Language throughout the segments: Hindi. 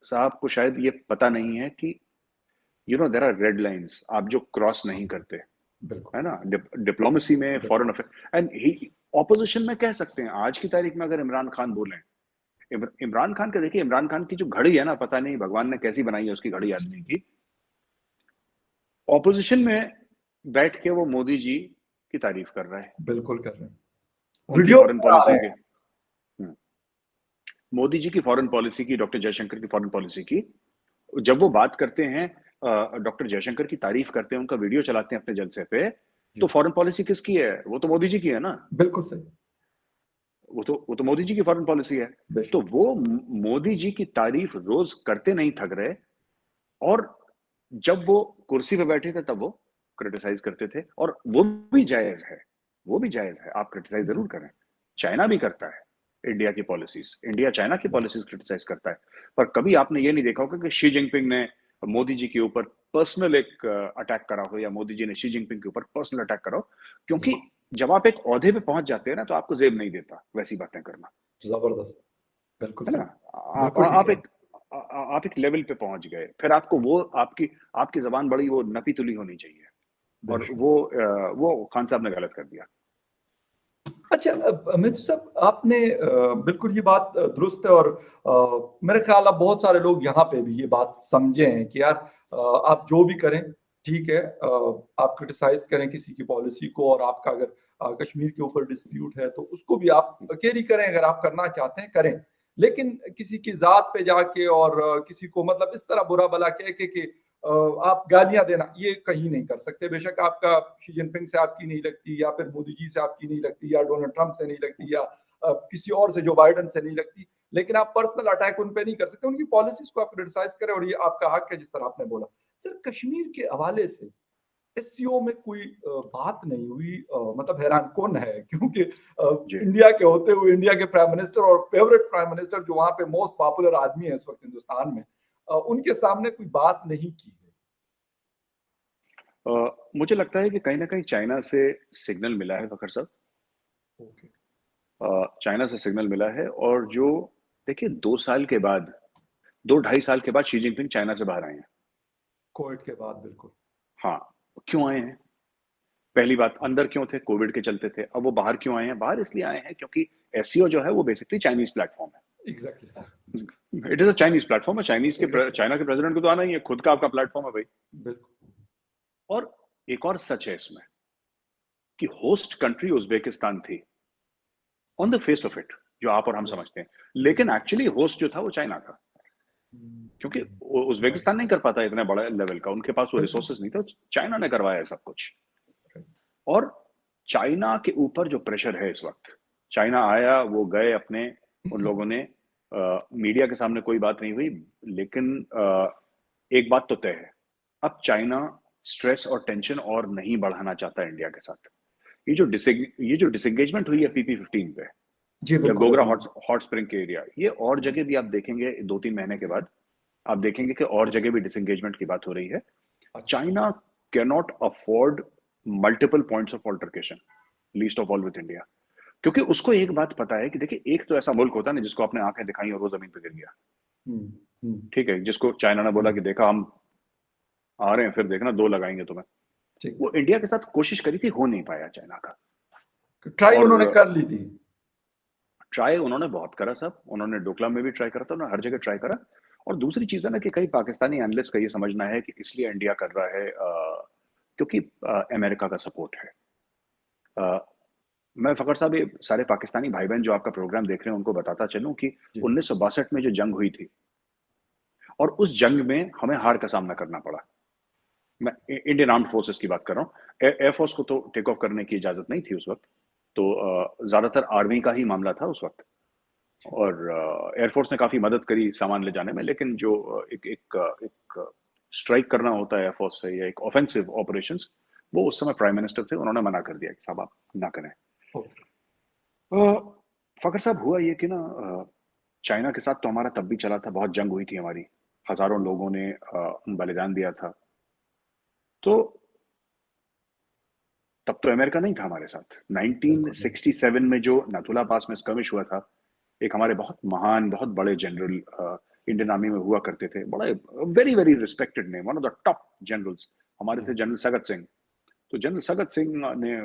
साहब को शायद ये पता नहीं है कि देयर आर रेड लाइंस आप जो क्रॉस नहीं करते, बिल्कुल है ना, डिप्लोमेसी में, फॉरेन बिल्कुल अफेयर एंड ही ऑपोजिशन में कह सकते हैं। आज की तारीख में अगर इमरान खान बोले, इमरान खान का देखिए, इमरान खान की जो घड़ी है ना, पता नहीं भगवान ने कैसी बनाई है उसकी घड़ी आदमी की। ऑपोजिशन में बैठ के वो मोदी जी की तारीफ कर रहा है, बिल्कुल कर रहे हैं, उनकी वीडियो फॉरेन आ पॉलिसी रहे के, हैं। मोदी जी की फॉरेन पॉलिसी की, डॉक्टर जयशंकर की फॉरेन पॉलिसी की। जब वो बात करते हैं, डॉक्टर जयशंकर की तारीफ करते हैं, उनका वीडियो चलाते हैं अपने जलसे पे, तो जी फॉरेन पॉलिसी किसकी है? वो तो मोदी जी की है ना। बिल्कुल सही। वो तो मोदी जी की फॉरेन पॉलिसी है। तो बेशक। वो मोदी जी की तारीफ रोज करते नहीं थक रहे, और जब वो कुर्सी पे बैठे थे तब वो क्रिटिसाइज करते थे, और वो भी जायज है, वो भी जायज है, आप क्रिटिसाइज जी जरूर करें। चाइना भी करता है इंडिया की पॉलिसीज, इंडिया चाइना की बिल्कुल पॉलिसीज क्रिटिसाइज करता है। पर कभी आपने ये नहीं देखा होगा कि शी जिनपिंग ने मोदी जी के ऊपर पर्सनल एक अटैक करा हो, या मोदी जी ने शी जिनपिंग के ऊपर पर्सनल अटैक करा हो। क्योंकि बिल्कुल जब आप एक ओहदे पे पहुंच जाते हैं ना, तो आपको जेब नहीं देता वैसी बातें करना, जबरदस्त, बिल्कुल है ना। सही, आप बिल्कुल ठीक आप है। एक आप एक लेवल पे पहुंच गए, फिर आपको वो आपकी आपकी जबान बड़ी वो नपी तुली होनी चाहिए। और बेशक। वो खान साहब ने गलत कर दिया। अच्छा, मित्र साहब आपने बिल्कुल ये बात दुरुस्त है, और मेरे ख्याल आप बहुत सारे लोग यहाँ पे भी ये बात समझे हैं कि यार आप जो भी करें ठीक है, आप क्रिटिसाइज करें किसी की पॉलिसी को, और आपका अगर कश्मीर के ऊपर डिस्प्यूट है तो उसको भी आप कैरी करें, अगर आप करना चाहते हैं करें। लेकिन किसी की जात पे जाके और किसी को मतलब इस तरह बुरा भला कह के अ, आप गालियां देना ये कहीं नहीं कर सकते। बेशक आपका शी जिनपिंग से आपकी नहीं लगती, या फिर मोदी जी से आपकी नहीं लगती, या डोनाल्ड ट्रंप से नहीं लगती, या किसी और से, जो बाइडन से नहीं लगती, लेकिन आप पर्सनल अटैक उन पे नहीं कर सकते। उनकी पॉलिसीज को आप क्रिटिसाइज करें, और ये आपका हक है, जिस तरह आपने बोला। सर, कश्मीर के हवाले से एससीओ में कोई बात नहीं हुई, मतलब हैरान कौन है, क्योंकि जी। इंडिया के होते हुए, इंडिया के प्राइम मिनिस्टर और फेवरेट प्राइम मिनिस्टर जो वहां पे मोस्ट पॉपुलर आदमी है इस वक्त हिंदुस्तान में, उनके सामने कोई बात नहीं की है। मुझे लगता है कि कहीं ना कहीं चाइना से सिग्नल मिला है फखर साहब। ओके। चाइना से सिग्नल मिला है, और जो देखिए 2 साल के बाद, 2 ढाई साल के बाद शी जिनपिंग चाइना से बाहर आए हैं। कोविड के बाद बिल्कुल। हाँ। क्यों आए हैं? पहली बात, अंदर क्यों थे? कोविड के चलते थे। अब वो बाहर क्यों आए हैं? बाहर इसलिए आए हैं क्योंकि एससीओ जो है वो बेसिकली चाइनीज प्लेटफॉर्म है। एग्जैक्टली सर, बिल्कुल। It is a Chinese platform है। एग्जैक्टली। चाइना के प्रेसिडेंट को तो आना ही है, खुद का आपका प्लेटफॉर्म है भाई। बिल्कुल। और एक और सच है इसमें, कि होस्ट कंट्री उज्बेकिस्तान थी on the face of it, जो आप और हम यस। समझते हैं। जी। लेकिन एक्चुअली होस्ट जो था वो चाइना था, क्योंकि राइट। उज्बेकिस्तान नहीं कर पाता इतने बड़ा लेवल का, उनके पास वो बिल्कुल। रिसोर्सेज नहीं था। चाइना ने करवाया सब कुछ। राइट। और चाइना के ऊपर जो प्रेशर है इस वक्त, चाइना आया, वो गए अपने, उन लोगों ने मीडिया के सामने कोई बात नहीं हुई, लेकिन एक बात तो तय है, अब चाइना स्ट्रेस और टेंशन और नहीं बढ़ाना चाहता इंडिया के साथ। ये जो डिसएंगेजमेंट हुई है PP-15 पे, जी या बिल्कुल गोगरा अभी। हॉट स्प्रिंग के एरिया, ये और जी। जगह भी आप देखेंगे 2-3 महीने के बाद, आप देखेंगे कि और जगह भी डिसएंगेजमेंट की बात हो रही है। अच्छा। China cannot afford multiple points of altercation, least of all with India. क्योंकि उसको एक बात पता है कि देखिए, एक तो ऐसा मुल्क होता है ना जिसको आपने आंखें दिखाई और वो जमीन पे गिर गया। हम्म। हम्म। ठीक है, जिसको चाइना ने बोला हम्म। कि देखा हम आ रहे हैं, फिर देखना दो लगाएंगे तुम्हें। ठीक। वो इंडिया के साथ कोशिश करी थी, हो नहीं पाया चाइना का। ट्राई और उन्होंने कर ली थी। ट्राई उन्होंने बहुत करा साहब, उन्होंने डोकलाम में भी ट्राई करा था, उन्होंने हर जगह ट्राई करा। और दूसरी चीज है ना, कि कई पाकिस्तानी एनालिस्ट का ये समझना है कि इसलिए इंडिया कर रहा है क्योंकि अमेरिका का सपोर्ट है। अ, मैं फखर साहब, ये सारे पाकिस्तानी भाई बहन जो आपका प्रोग्राम देख रहे हैं उनको बताता चलूं कि जी। 1962 में जो जंग हुई थी, और उस जंग में हमें हार का सामना करना पड़ा। मैं इंडियन आर्म्ड फोर्सेस की बात कर रहा हूँ। एयरफोर्स को तो टेक ऑफ करने की इजाजत नहीं थी उस वक्त, तो ज्यादातर आर्मी का ही मामला था उस वक्त। जी। और एयरफोर्स ने काफी मदद करी सामान ले जाने में, लेकिन जो एक स्ट्राइक करना होता है एयरफोर्स से, या एक ऑफेंसिव ऑपरेशंस, वो उस समय प्राइम मिनिस्टर थे, उन्होंने मना कर दिया कि साहब आप ना करें। ओके। अ, फखर साहब, हुआ ये कि ना, चाइना के साथ तो हमारा तब भी चला था, बहुत जंग हुई थी हमारी, हजारों लोगों ने बलिदान दिया था। तो तब तो अमेरिका नहीं था हमारे साथ। बिल्कुल बिल्कुल। 1967 में जो नाथुला पास में स्कर्मिश हुआ था, एक हमारे बहुत महान, बहुत बड़े जनरल इंडियन आर्मी में हुआ करते थे, बड़ा very very respected name, one of the top generals हमारे जी थे, जनरल सगत सिंह। तो जनरल सगत सिंह ने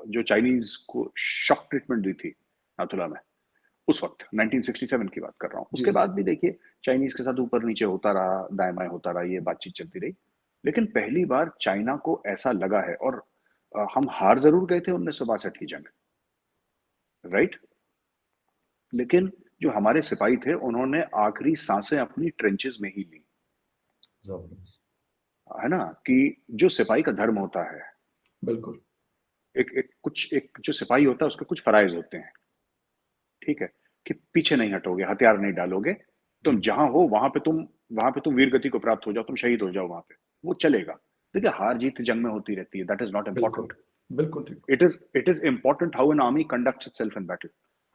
जो चाइनीज को शॉक ट्रीटमेंट दी थी नाथुला में, उस वक्त 1967 की बात कर रहा हूँ, जी उसके जी। बाद भी देखिए चाइनीज के साथ ऊपर नीचे होता रहा, दाएं बाएं होता रहा, ये बातचीत चलती रही। लेकिन पहली बार चाइना को ऐसा लगा है, और हम हार जरूर गए थे 1962 की जंग, राइट, लेकिन जो हमारे सिपाही थे उन्होंने आखिरी सांसें अपनी ट्रेंचेस में ही ली, जबरदस्त। है ना, कि जो सिपाही का धर्म होता है, बिल्कुल। एक जो सिपाही होता है उसके कुछ फराइज होते हैं, ठीक है, कि पीछे नहीं हटोगे, हथियार नहीं डालोगे, तुम जी। जहां हो वहां पे तुम वीर गति को प्राप्त हो जाओ, तुम शहीद हो जाओ वहां पे, वो चलेगा। देखिए हार जीत जंग में होती रहती है, दैट इज नॉट बिल्कुल इम्पोर्टेंट। बिल्कुल ठीक। It is important how an army conducts itself in battle.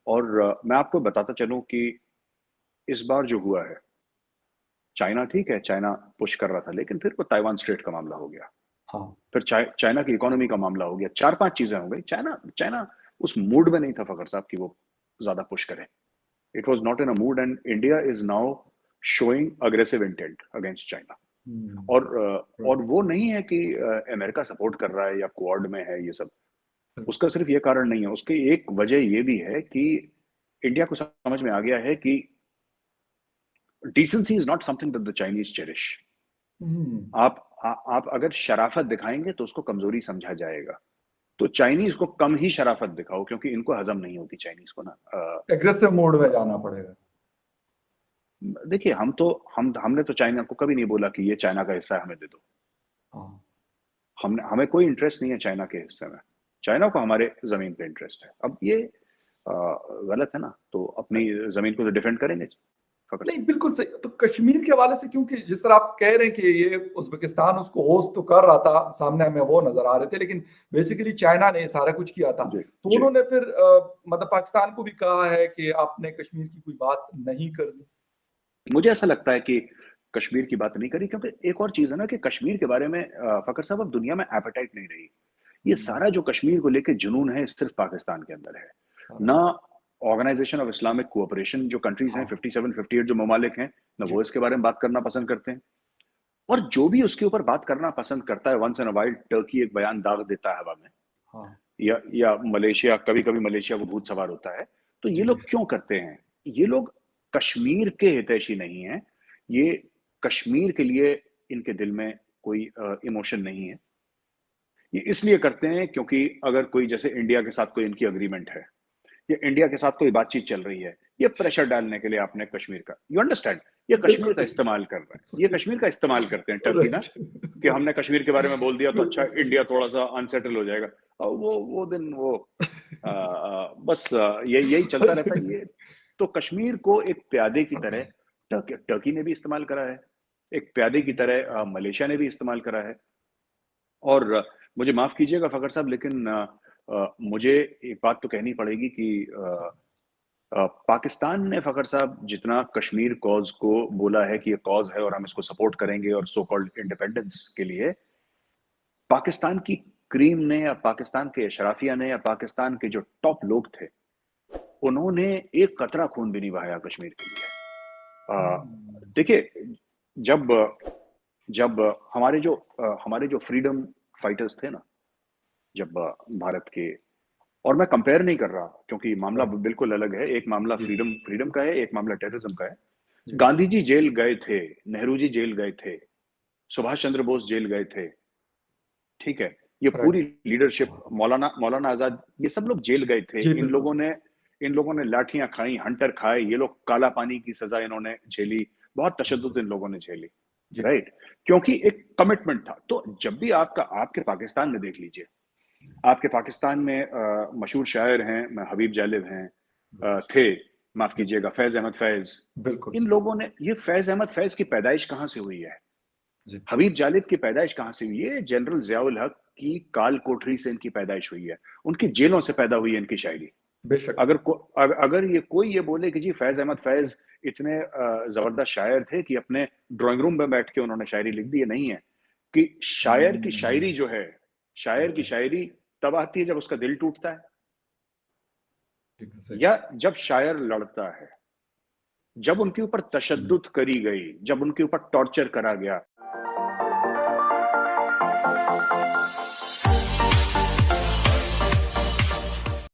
और मैं आपको बताता चलूं कि इस बार जो हुआ है, चाइना, ठीक है, चाइना पुश कर रहा था, लेकिन फिर वो ताइवान स्ट्रेट का मामला हो गया, हाँ। फिर चाइना की इकोनॉमी का मामला हो गया, चार पांच चीजें हो गई। चाइना चाइना उस मूड में नहीं था फखर साहब कि वो ज्यादा पुश करे। It was not in a mood, and India is now showing aggressive intent against China. और राइट। और वो नहीं है कि अमेरिका सपोर्ट कर रहा है या क्वाड में है ये सब, उसका सिर्फ ये कारण नहीं है, उसकी एक वजह ये भी है कि इंडिया को समझ में आ गया है कि decency is not something that the Chinese cherish. आप अगर शराफत दिखाएंगे तो उसको कमजोरी समझा जाएगा, तो चाइनीज को कम ही शराफत दिखाओ, क्योंकि इनको हजम नहीं होती चाइनीज को ना। एग्रेसिव मोड में जाना पड़ेगा। देखिए हमने तो चाइना को कभी नहीं बोला कि ये चाइना का हिस्सा है, हमें दे दो। हाँ। हमने हमें कोई इंटरेस्ट नहीं है चाइना के हिस्से में, चाइना को हमारे जमीन पे इंटरेस्ट है। अब ये गलत है ना, तो अपनी जमीन को तो डिफेंड करेंगे फकर नहीं साहब। बिल्कुल सही। तो कश्मीर के हवाले से, क्योंकि जिस तरह आप कह रहे हैं कि ये उज्बेकिस्तान उसको होस्ट तो कर रहा था, सामने हमें वो नजर आ रहे थे, लेकिन बेसिकली चाइना ने सारा कुछ किया था। जी तो जी। उन्होंने फिर मतलब पाकिस्तान को भी कहा है कि आपने कश्मीर की कोई बात नहीं करनी। मुझे ऐसा लगता है कि कश्मीर की बात नहीं करी, क्योंकि एक और चीज है ना कि कश्मीर के बारे में फकर साहब अब दुनिया में एपेटाइट नहीं रही। ये सारा जो कश्मीर को लेकर जुनून है सिर्फ पाकिस्तान के अंदर है ना। ऑर्गेनाइजेशन ऑफ इस्लामिक कोऑपरेशन जो कंट्रीज हैं, हाँ 57 58 जो ममालिक हैं ना, जी। वो इसके बारे में बात करना पसंद करते हैं। और जो भी उसके ऊपर बात करना पसंद करता है, once in a wild turkey एक बयान दाग देता है हवा में, हाँ या मलेशिया, कभी कभी मलेशिया को भूत सवार होता है। तो ये जी जी। लोग क्यों करते हैं? ये लोग कश्मीर के हितैषी नहीं है, ये कश्मीर के लिए इनके दिल में कोई इमोशन नहीं है। ये इसलिए करते हैं क्योंकि अगर कोई, जैसे इंडिया के साथ कोई इनकी अग्रीमेंट है, या इंडिया के साथ कोई बातचीत चल रही है, ये प्रेशर डालने के लिए आपने कश्मीर का, यू अंडरस्टैंड, ये कश्मीर बिल्कुल का ठीक। इस्तेमाल कर रहा है, ये कश्मीर का इस्तेमाल करते हैं टर्की ना, राइट। कि हमने कश्मीर के बारे में बोल दिया तो अच्छा बिल्कुल सही। इंडिया थोड़ा सा अनसेटल हो जाएगा। और वो दिन वो बस यही चलता रहता है ये। तो कश्मीर को एक प्यादे की तरह टर्की ने भी इस्तेमाल करा है, एक प्यादे की तरह मलेशिया ने भी इस्तेमाल करा है। और मुझे माफ कीजिएगा फकर साहब, लेकिन मुझे एक बात तो कहनी पड़ेगी कि पाकिस्तान ने फकर साहब जितना कश्मीर कॉज को बोला है कि ये कॉज है और हम इसको सपोर्ट करेंगे और सो कॉल्ड इंडिपेंडेंस के लिए, पाकिस्तान की क्रीम ने या पाकिस्तान के अशराफिया ने या पाकिस्तान के जो टॉप लोग थे, उन्होंने एक कतरा खून भी नहीं बहाया कश्मीर के लिए। देखिए, जब जब हमारे जो फ्रीडम फाइटर्स थे ना, जब भारत के, और मैं कंपेयर नहीं कर रहा क्योंकि मामला राइट। बिल्कुल अलग है, एक मामला जी फ्रीडम फ्रीडम का है, एक मामला टेररिज्म का है। जी। गांधी जी जेल गए थे, नेहरू जी जेल गए थे, सुभाष चंद्र बोस जेल गए थे, ठीक है, ये राइट। पूरी लीडरशिप, मौलाना मौलाना आजाद, ये सब लोग जेल गए थे। जी बिल्कुल। इन लोगों ने लाठियां खाई, हंटर खाए, ये लोग काला पानी की सजा इन्होंने झेली, बहुत तशद्दुद इन लोगों ने झेली, जी। राइट, क्योंकि एक कमिटमेंट था। तो जब भी आपके पाकिस्तान में देख लीजिए, आपके पाकिस्तान में मशहूर शायर हैं, हबीब जालिब हैं, थे, माफ यस। कीजिएगा, फैज अहमद फैज। बिल्कुल। इन लोगों ने, ये फैज अहमद फैज की पैदाइश कहाँ से हुई है? जी। हबीब जालिब की पैदाइश कहाँ से हुई है? जनरल जियाउल हक की काल कोठरी से इनकी पैदाइश हुई है, उनकी जेलों से पैदा हुई है इनकी शायरी। बेशक। अगर ये कोई ये बोले कि जी फैज अहमद फैज इतने जबरदस्त शायर थे कि अपने ड्राइंग रूम में बैठ के उन्होंने शायरी लिख दी, ये नहीं है। कि शायर की शायरी जो है, शायर की शायरी तब आती है जब उसका दिल टूटता है, ठीक सही। या जब शायर लड़ता है। जब उनके ऊपर तशद्दुद करी गई, जब उनके ऊपर टॉर्चर करा गया,